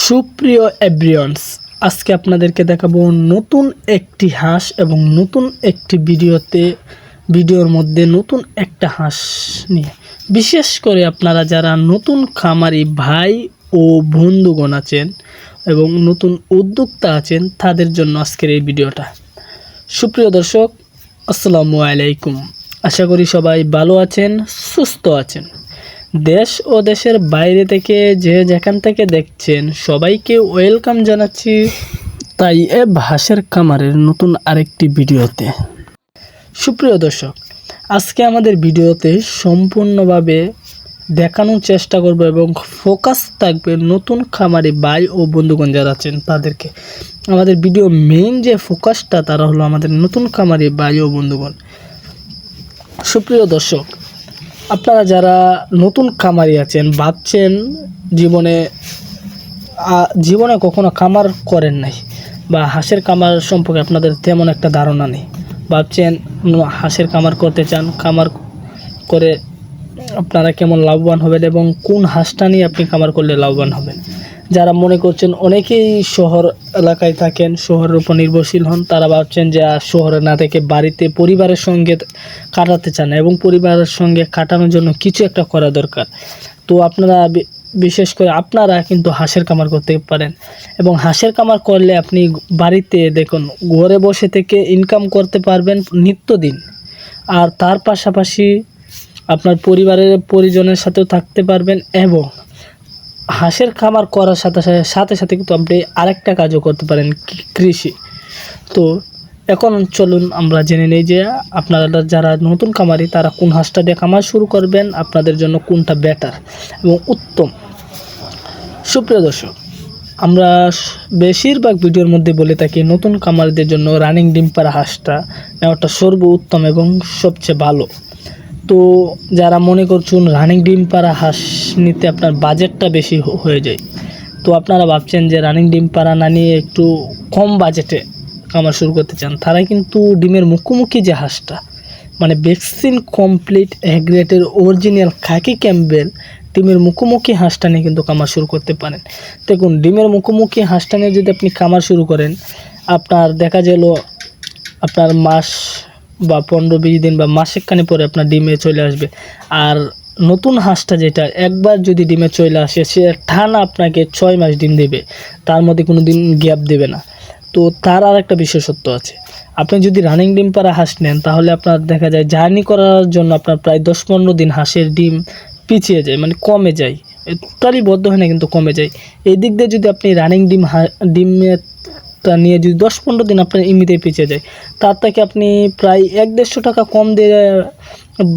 সুপ্রিয় এভরিওয়ান্স, আজকে আপনাদেরকে দেখাবো নতুন একটি হাঁস এবং নতুন একটি ভিডিওর মধ্যে নতুন একটা হাঁস নিয়ে। বিশেষ করে আপনারা যারা নতুন খামারি ভাই ও বন্ধুগণ আছেন এবং নতুন উদ্যোক্তা আছেন তাদের জন্য আজকের এই ভিডিওটা। সুপ্রিয় দর্শক, আসসালামু আলাইকুম। আশা করি সবাই ভালো আছেন, সুস্থ আছেন। দেশ ও দেশের বাইরে থেকে যে যেখান থেকে দেখছেন সবাইকে ওয়েলকাম জানাচ্ছি তাই হাঁসের খামারের নতুন আরেকটি ভিডিওতে। সুপ্রিয় দর্শক, আজকে আমাদের ভিডিওতে সম্পূর্ণভাবে দেখানোর চেষ্টা করব এবং ফোকাস থাকবে নতুন খামারি ভাই ও বন্ধুগণ যারা আছেন তাদেরকে। আমাদের ভিডিও মেইন যে ফোকাসটা তারা হলো আমাদের নতুন খামারি ভাই ও বন্ধুগণ। সুপ্রিয় দর্শক, আপনারা যারা নতুন খামারি আছেন, ভাবছেন জীবনে কখনো খামার করেন নাই বা হাঁসের খামার সম্পর্কে আপনাদের তেমন একটা ধারণা নেই, ভাবছেন হাঁসের খামার করতে চান, খামার করে আপনারা কেমন লাভবান হবেন এবং কোন হাঁসটা নিয়ে আপনি খামার করলে লাভবান হবেন। যারা মনে করছেন, অনেকেই শহর এলাকায় থাকেন, শহরের উপর নির্ভরশীল হন, তারা ভাবছেন যে শহরে না থেকে বাড়িতে পরিবারের সঙ্গে কাটাতে চান এবং পরিবারের সঙ্গে কাটানোর জন্য কিছু একটা করা দরকার। তো আপনারা বিশেষ করে আপনারা কিন্তু হাঁসের খামার করতে পারেন এবং হাঁসের খামার করলে আপনি বাড়িতে দেখুন ঘরে বসে থেকে ইনকাম করতে পারবেন নিত্যদিন, আর তার পাশাপাশি আপনার পরিজনের সাথেও থাকতে পারবেন এবং হাঁসের খামার করার সাথে সাথে কিন্তু আপনি আরেকটা কাজও করতে পারেন, কৃষি। তো এখন চলুন আমরা জেনে নিই যে আপনারা যারা নতুন খামারি তারা কোন হাঁসটা দিয়ে খামার শুরু করবেন, আপনাদের জন্য কোনটা বেটার এবং উত্তম। সুপ্রিয় দর্শক, আমরা বেশিরভাগ ভিডিওর মধ্যে বলে থাকি নতুন খামারিদের জন্য রানিং ডিম পাড়া হাঁসটা নেওয়াটা সর্বোত্তম এবং সবচেয়ে ভালো। তো যারা মনে করছেন রানিং ডিম পাড়া হাঁস নিতে আপনার বাজেটটা বেশি হয়ে যায়, তো আপনারা ভাবছেন যে রানিং ডিম পাড়া না নিয়ে একটু কম বাজেটে খামার শুরু করতে চান, তারা কিন্তু ডিমের মুখোমুখি যে হাঁসটা মানে ভ্যাকসিন কমপ্লিট এগ্রেটের অরিজিনাল খাকি ক্যাম্বেল ডিমের মুখোমুখি হাঁসটা নিয়ে কিন্তু খামার শুরু করতে পারেন। দেখুন, ডিমের মুখোমুখি হাঁসটা নিয়ে যদি আপনি খামার শুরু করেন, আপনার দেখা গেল আপনার মাস বা 15-20 দিন বা মাসেকখানি পরে আপনার ডিমে চলে আসবে। আর নতুন হাঁসটা যেটা একবার যদি ডিমে চলে আসে, সে টানা আপনাকে 6 মাস ডিম দেবে, তার মধ্যে কোনো দিন গ্যাপ দেবে না। তো তার আর একটা বিশেষত্ব আছে, আপনি যদি রানিং ডিম পাড়া হাঁস নেন তাহলে আপনার দেখা যায় জার্নি করার জন্য আপনার প্রায় 10-15 দিন হাঁসের ডিম পিছিয়ে যায়, মানে কমে যায়, টোটালি বদ্ধ হয় না কিন্তু কমে যায়। এই দিক দিয়ে যদি আপনি রানিং ডিমটা নিয়ে যদি 10-15 দিন আপনার এমনিতেই পিছিয়ে যায়, তার থেকে আপনি প্রায় 100-150 টাকা কম দিয়ে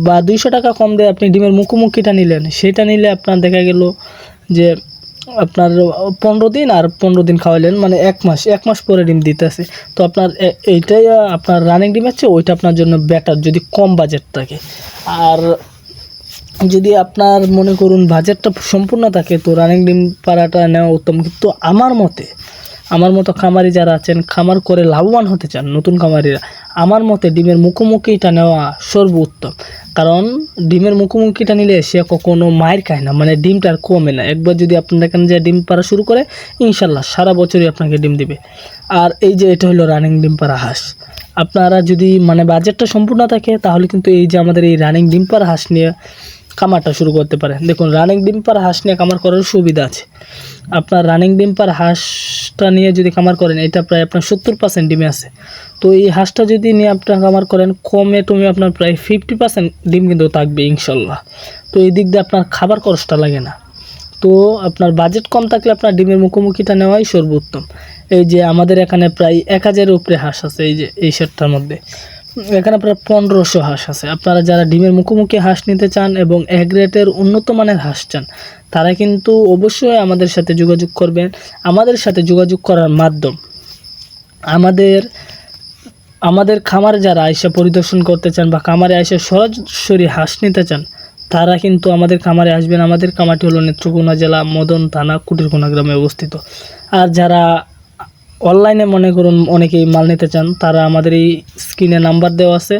বা 200 টাকা কম দিয়ে আপনি ডিমের মুখোমুখিটা নিলেন, সেটা নিলে আপনার দেখা গেল যে আপনার 15 দিন আর 15 দিন খাওয়ালেন, মানে 1 মাস পরে ডিম দিতেছে। তো আপনার এইটাই আপনার রানিং ডিম আছে, ওইটা আপনার জন্য বেটার যদি কম বাজেট থাকে। আর যদি আপনার মনে করুন বাজেটটা সম্পূর্ণ থাকে, তো রানিং ডিম পাড়াটা নেওয়া উত্তম। কিন্তু আমার মতো খামারি যারা আছেন, খামার করে লাভবান হতে চান নতুন খামারিরা, আমার মতে ডিমের মুখোমুখিটা নেওয়া সর্বোত্তম। কারণ ডিমের মুখোমুখিটা নিলে সে কখনো মায়ের খায় না, মানে ডিমটা আর কমে না। একবার যদি আপনার এখানে যে ডিম পাড়া শুরু করে, ইনশাল্লাহ সারা বছরই আপনাকে ডিম দিবে। আর এই যে এটা হলো রানিং ডিম পাড়া হাঁস। আপনারা যদি মানে বাজেটটা সম্পূর্ণ থাকে তাহলে কিন্তু এই যে আমাদের এই রানিং ডিম পাড়া হাঁস নিয়ে খামারটা শুরু করতে পারেন। দেখুন, রানিং ডিম পাড়া হাঁস নিয়ে খামার করার সুবিধা আছে। আপনার রানিং ডিম পাড়া হাঁসটা নিয়ে যদি খামার করেন, এটা প্রায় আপনার 70% ডিমে আছে। তো এই হাঁসটা যদি নিয়ে আপনার খামার করেন, কমে টমে আপনার প্রায় 50% ডিম কিন্তু থাকবে ইনশাল্লাহ। তো এই দিক দিয়ে আপনার খাবার খরচটা লাগে না। তো আপনার বাজেট কম থাকলে আপনার ডিমের মুখোমুখিটা নেওয়াই সর্বোত্তম। এই যে আমাদের এখানে প্রায় 1000-এর উপরে হাঁস আছে, এই যে এই সেটটার মধ্যে এখানে প্রায় 1500 হাঁস আছে। আপনারা যারা ডিমের মুখোমুখি হাঁস নিতে চান এবং এগ্রেটের উন্নত মানের হাঁস চান, তারা কিন্তু অবশ্যই আমাদের সাথে যোগাযোগ করবেন। আমাদের সাথে যোগাযোগ করার মাধ্যম আমাদের খামারে যারা আইসা পরিদর্শন করতে চান বা খামারে আইসা সরাসরি হাঁস নিতে চান, তারা কিন্তু আমাদের খামারে আসবেন। আমাদের খামারটি হলো নেত্রকোনা জেলা মদন থানা কুটিরকোনা গ্রামে অবস্থিত। আর যারা অনলাইনে মনে করুন অনেকেই মাল নিতে চান, তারা আমাদের এই স্ক্রিনে নাম্বার দেওয়া আছে,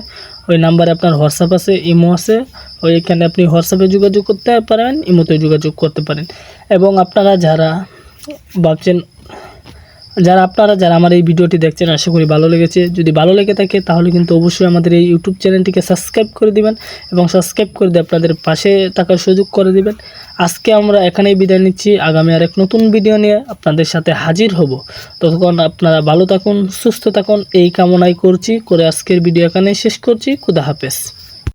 ওই নাম্বারে আপনার হোয়াটসঅ্যাপ আছে, ইমো আছে, ওইখানে আপনি হোয়াটসঅ্যাপে যোগাযোগ করতে পারেন, ইমোতে যোগাযোগ করতে পারেন। এবং আপনারা যারা ভাবছেন, যারা আমার এই ভিডিওটি দেখছেন আশা করি ভালো লেগেছে। যদি ভালো লেগে থাকে তাহলে কিন্তু অবশ্যই আমাদের এই ইউটিউব চ্যানেলটিকে সাবস্ক্রাইব করে দিবেন এবং সাবস্ক্রাইব করে দিয়ে আপনাদের পাশে থাকার সুযোগ করে দিবেন। আজকে আমরা এখানেই বিদায় নিচ্ছি, আগামী আর এক নতুন ভিডিও নিয়ে আপনাদের সাথে হাজির হব। ততক্ষণ আপনারা ভালো থাকুন, সুস্থ থাকুন এই কামনাই করছি, করে আজকের ভিডিও এখানেই শেষ করছি। খুদা হাফেজ।